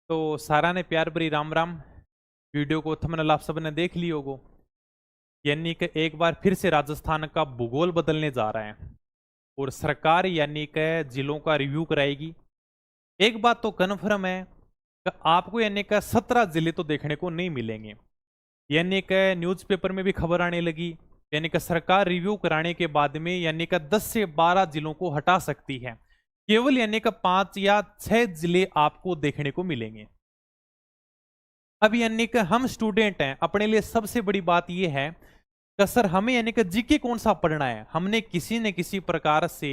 तो सारा ने प्यार भरी राम राम। वीडियो को थंबनेल आप सबने देख ली होगो। यानी कि एक बार फिर से राजस्थान का भूगोल बदलने जा रहा है और सरकार यानी कि जिलों का रिव्यू कराएगी। एक बात तो कन्फर्म है कि आपको यानी कि 17 जिले तो देखने को नहीं मिलेंगे। यानी कि न्यूज़पेपर में भी खबर आने लगी, यानी कि सरकार रिव्यू कराने के बाद में यानी कि 10 से 12 जिलों को हटा सकती है। केवल यानी कि 5 या 6 जिले आपको देखने को मिलेंगे। अब यानी कि हम स्टूडेंट हैं, अपने लिए सबसे बड़ी बात यह है कि सर हमें यानी कि जीके कौन सा पढ़ना है। हमने किसी न किसी प्रकार से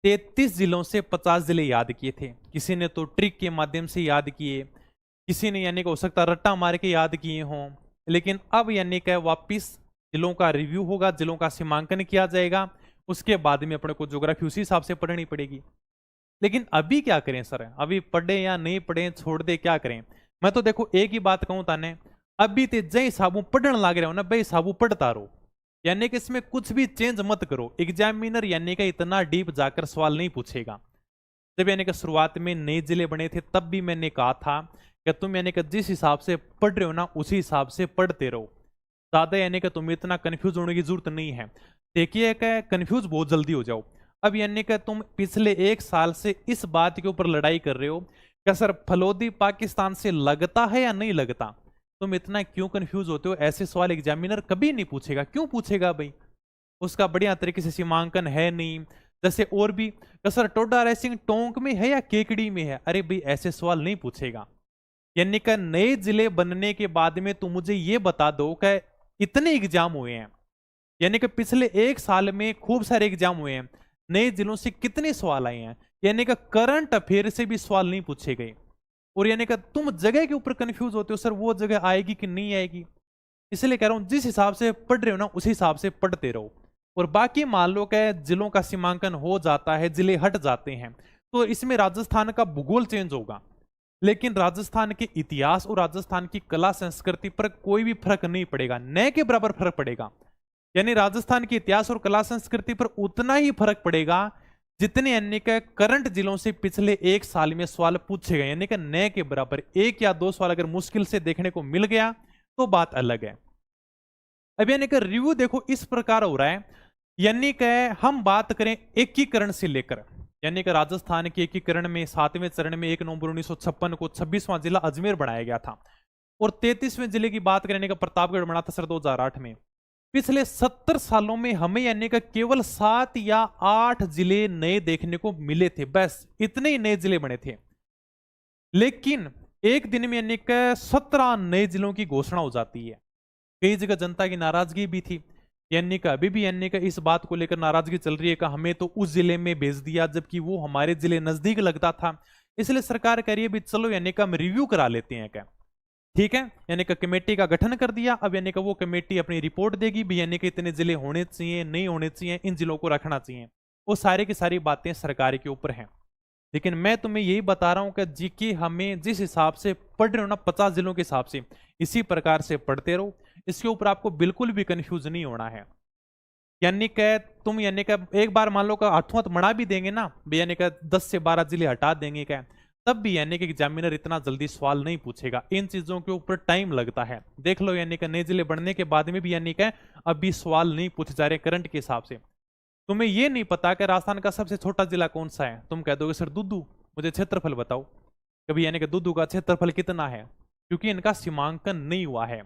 33 जिलों से 50 जिले याद किए थे, किसी ने तो ट्रिक के माध्यम से याद किए, किसी ने यानी कि हो सकता रट्टा मार के याद किए हों। लेकिन अब यानी कि वापिस जिलों का रिव्यू होगा, जिलों का सीमांकन किया जाएगा, उसके बाद में अपने को ज्योग्राफी उसी हिसाब से पढ़नी पड़ेगी। लेकिन अभी क्या करें सर, अभी पढ़े या नहीं पढ़े, छोड़ दे, क्या करें। मैं तो देखो एक ही बात कहूं ताने, अभी ते जय साबू पढ़ने लग रहे हो ना, भाई साबू पढ़ता रहो। यानी कि इसमें कुछ भी चेंज मत करो। एग्जामिनर यानी कि इतना डीप जाकर सवाल नहीं पूछेगा। जब यानी कि शुरुआत में नए जिले बने थे तब भी मैंने कहा था कि तुम यानी कि जिस हिसाब से पढ़ रहे हो ना उसी हिसाब से पढ़ते रहो। ज्यादा यानी कि तुम्हें इतना कंफ्यूज होने की जरूरत नहीं है। देखिए कि कंफ्यूज बहुत जल्दी हो जाओ। अब यानी कि तुम पिछले 1 साल से इस बात के ऊपर लड़ाई कर रहे हो कि सर फलोदी पाकिस्तान से लगता है या नहीं लगता। तुम इतना क्यों कंफ्यूज होते हो? ऐसे सवाल एग्जामिनर कभी नहीं पूछेगा। क्यों पूछेगा भाई? उसका बढ़िया तरीके से सीमांकन है नहीं। जैसे और भी सर टोडा रेसिंग टोंक में है या केकड़ी में है, अरे भाई ऐसे सवाल नहीं पूछेगा। यानी कि नए जिले बनने के बाद में तुम मुझे ये बता दो कि इतने एग्जाम हुए हैं, यानी कि पिछले 1 साल में खूब सारे एग्जाम हुए हैं, नए जिलों से कितने सवाल आए हैं। यानी कि करंट अफेयर से भी सवाल नहीं पूछे गए। और यानी कि तुम जगह के ऊपर कंफ्यूज होते हो, सर वो जगह आएगी कि नहीं आएगी। इसलिए कह रहा हूं जिस हिसाब से पढ़ रहे हो ना उसी हिसाब से पढ़ते रहो। और बाकी मान लो कि जिलों का सीमांकन हो जाता है, जिले हट जाते हैं, तो इसमें राजस्थान का भूगोल चेंज होगा, लेकिन राजस्थान के इतिहास और राजस्थान की कला संस्कृति पर कोई भी फर्क नहीं पड़ेगा, न के बराबर फर्क पड़ेगा। यानी राजस्थान के इतिहास और कला संस्कृति पर उतना ही फर्क पड़ेगा जितने यानी कि करंट जिलों से पिछले 1 साल में सवाल पूछे गए, यानी कि न के बराबर। 1 या 2 सवाल अगर मुश्किल से देखने को मिल गया तो बात अलग है। अब यानी कि रिव्यू देखो इस प्रकार हो रहा है, यानी कि हम बात करें एकीकरण से लेकर, यानी कि राजस्थान के एकीकरण में 7वें चरण में 1 नवंबर 1956 को 26वां जिला अजमेर बनाया गया था। और 33वें जिले की बात करें का प्रतापगढ़ बना था सर 2008 में। पिछले 70 सालों में हमें यानी कि केवल 7 या 8 जिले नए देखने को मिले थे, बस इतने ही नए जिले बने थे। लेकिन एक दिन में यानी कि 17 नए जिलों की घोषणा हो जाती है। कई जगह जनता की नाराजगी भी थी, यानी कि अभी भी यानी कि इस बात को लेकर नाराजगी चल रही है कि हमें तो उस जिले में भेज दिया जबकि वो हमारे जिले नजदीक लगता था। इसलिए सरकार कह रही है भी चलो यानी कि हम रिव्यू करा लेते हैं क्या। ठीक है, यानी कि कमेटी का गठन कर दिया। अब यानी कि वो कमेटी अपनी रिपोर्ट देगी भी, यानी कि इतने जिले होने चाहिए, नहीं होने चाहिए, इन जिलों को रखना चाहिए। वो सारी की सारी बातें सरकार के ऊपर हैं। लेकिन मैं तुम्हें यही बता रहा हूं कि जीके हमें जिस हिसाब से पढ़ रहे हो ना 50 जिलों के हिसाब से, इसी प्रकार से पढ़ते रहो। इसके ऊपर आपको बिल्कुल भी कंफ्यूज नहीं होना है। यानी कि तुम यानी कि एक बार मान लो का हाथों हाथ मना भी देंगे ना, यानी कि 10 से 12 जिले हटा देंगे क्या, तब भी यानी कि एग्जामिनर इतना जल्दी सवाल नहीं पूछेगा। इन चीजों के ऊपर टाइम लगता है। देख लो यानी कि नए जिले बढ़ने के बाद में भी यानी कि अभी सवाल नहीं पूछे जा रहे करंट के हिसाब से। तुम्हें यह नहीं पता कि राजस्थान का सबसे छोटा जिला कौन सा है, तुम कह दोगे सर दुद्दू। मुझे क्षेत्रफल बताओ कभी, यानी कि दुद्दू का क्षेत्रफल कितना है, क्योंकि इनका सीमांकन नहीं हुआ है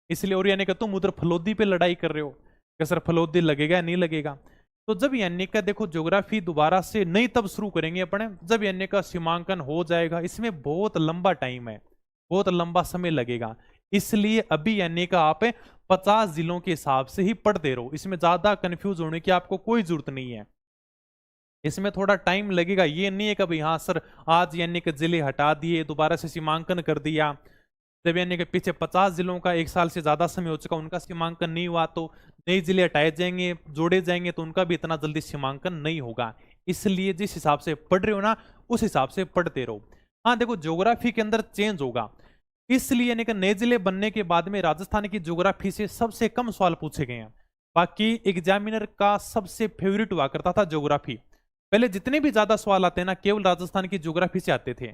इसलिए। और यानी कि तुम उधर फलोदी पे लड़ाई कर रहे हो कि सर फलोदी लगेगा नहीं लगेगा। तो जब यानी का देखो ज्योग्राफी दोबारा से नहीं तब शुरू करेंगे अपने जब यानी का सीमांकन हो जाएगा। इसमें बहुत लंबा टाइम है, बहुत लंबा समय लगेगा। इसलिए अभी यानी का आप 50 जिलों के हिसाब से ही पढ़ते रहो। इसमें ज्यादा कंफ्यूज होने की आपको कोई जरूरत नहीं है। इसमें थोड़ा टाइम लगेगा, ये नहीं है कि भाई हाँ सर आज यानी कि जिले हटा दिए, दोबारा से सीमांकन कर दिया। जब यानी कि पीछे 50 जिलों का 1 साल से ज्यादा समय हो चुका, उनका सीमांकन नहीं हुआ तो नए जिले हटाए जाएंगे, जोड़े जाएंगे, तो उनका भी इतना जल्दी सीमांकन नहीं होगा। इसलिए जिस हिसाब से पढ़ रहे हो ना उस हिसाब से पढ़ते रहो। हाँ देखो ज्योग्राफी के अंदर चेंज होगा, इसलिए यानी कि नए जिले बनने के बाद में राजस्थान की ज्योग्राफी से सबसे कम सवाल पूछे गए हैं। बाकी एग्जामिनर का सबसे फेवरेट हुआ करता था ज्योग्राफी। पहले जितने भी ज्यादा सवाल आते हैं ना केवल राजस्थान की ज्योग्राफी से आते थे।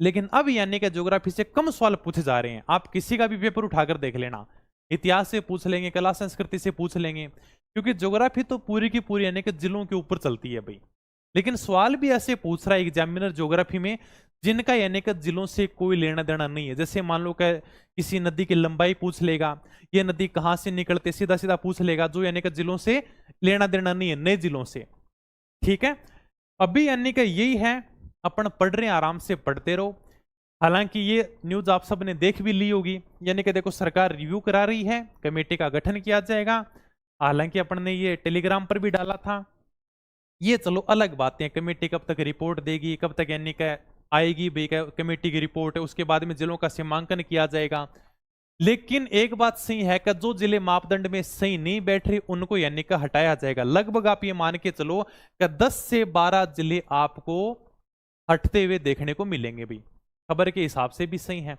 लेकिन अब यानी कि ज्योग्राफी से कम सवाल पूछे जा रहे हैं। आप किसी का भी पेपर उठाकर देख लेना, इतिहास से पूछ लेंगे, कला संस्कृति से पूछ लेंगे, क्योंकि ज्योग्राफी तो पूरी की पूरी यानी कि जिलों के ऊपर चलती है भाई। लेकिन सवाल भी ऐसे पूछ रहा है एग्जामिनर ज्योग्राफी में जिनका यानी कि जिलों से कोई लेना देना नहीं है। जैसे मान लो कि किसी नदी की लंबाई पूछ लेगा, ये नदी कहाँ से निकलते, सीधा सीधा पूछ लेगा, जो यानी कि जिलों से लेना देना नहीं है, नए जिलों से। ठीक है, अभी यानी कि यही है, अपन पढ़ रहे हैं, आराम से पढ़ते रहो। हालांकि ये न्यूज आप सब ने देख भी ली होगी, यानी कि देखो सरकार रिव्यू करा रही है, कमेटी का गठन किया जाएगा। हालांकि अपन ने ये टेलीग्राम पर भी डाला था। ये चलो अलग बातें, कमेटी कब तक रिपोर्ट देगी, कब तक यानी कि आएगी भाई कमेटी की रिपोर्ट है, उसके बाद में जिलों का सीमांकन किया जाएगा। लेकिन एक बात सही है कि जो जिले मापदंड में सही नहीं बैठ रहे उनको यानी कि हटाया जाएगा। लगभग आप ये मान के चलो कि 10 से 12 जिले आपको हटते हुए देखने को मिलेंगे भाई, खबर के हिसाब से भी सही है।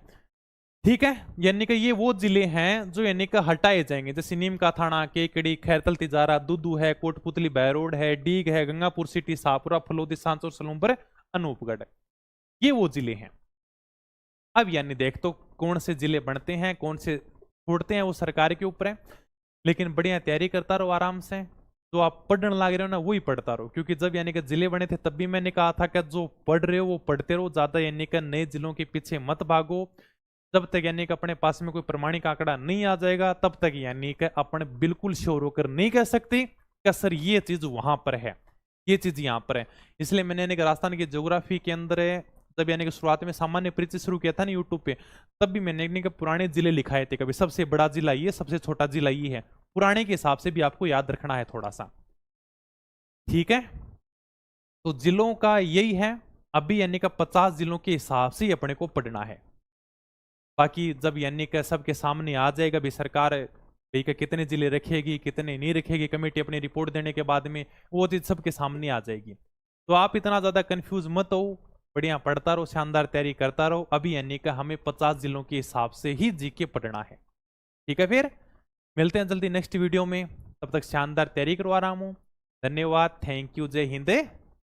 ठीक है, यानी कि ये वो जिले हैं जो यानी कि हटाए जाएंगे, जैसे नीम का थाना, केकड़ी, खैरतल, तिजारा, दुदू है, कोटपुतली, बहरोड है, डीग है, गंगापुर सिटी, शाहपुरा, फलोदी, सांचौर, सलूमपुर, अनूपगढ़, ये वो जिले हैं। अब यानी देख तो कौन से जिले बनते हैं कौन से छोड़ते हैं वो सरकार के ऊपर है, लेकिन बढ़िया तैयारी करता रहो आराम से। जो आप पढ़ने लग रहे हो ना वही पढ़ता रहो, क्योंकि जब यानी कि जिले बने थे तब भी मैंने कहा था कि जो पढ़ रहे हो वो पढ़ते रहो, ज्यादा यानी कि नए जिलों के पीछे मत भागो। जब तक यानी कि अपने पास में कोई प्रमाणिक आंकड़ा नहीं आ जाएगा तब तक यानी कि अपन बिल्कुल श्योर होकर नहीं कह सकते कि सर ये चीज वहां पर है, ये चीज यहाँ पर है। इसलिए मैंने यानी कि राजस्थान की ज्योग्राफी के अंदर जब यानी कि शुरुआत में सामान्य परिचय शुरू किया था ना यूट्यूब पे, तब भी मैंने यानी कि पुराने जिले लिखाए थे, कभी सबसे बड़ा जिला ये, सबसे छोटा जिला ये है, पुराने के हिसाब से भी आपको याद रखना है थोड़ा सा। ठीक है, तो जिलों का यही है, अभी यानी कि 50 जिलों के हिसाब से ही अपने को पढ़ना है। बाकी जब यानी कि सबके सामने आ जाएगा भी सरकार भाई का कितने जिले रखेगी कितने नहीं रखेगी, कमेटी अपनी रिपोर्ट देने के बाद में वो चीज सबके सामने आ जाएगी। तो आप इतना ज्यादा कंफ्यूज मत हो, बढ़िया पढ़ता रहो, शानदार तैयारी करता रहो। अभी यानी कि हमें 50 जिलों के हिसाब से ही जीके पढ़ना है। ठीक है, फिर मिलते हैं जल्दी नेक्स्ट वीडियो में, तब तक शानदार तैयारी करो, आराम हो। धन्यवाद, थैंक यू, जय हिंद।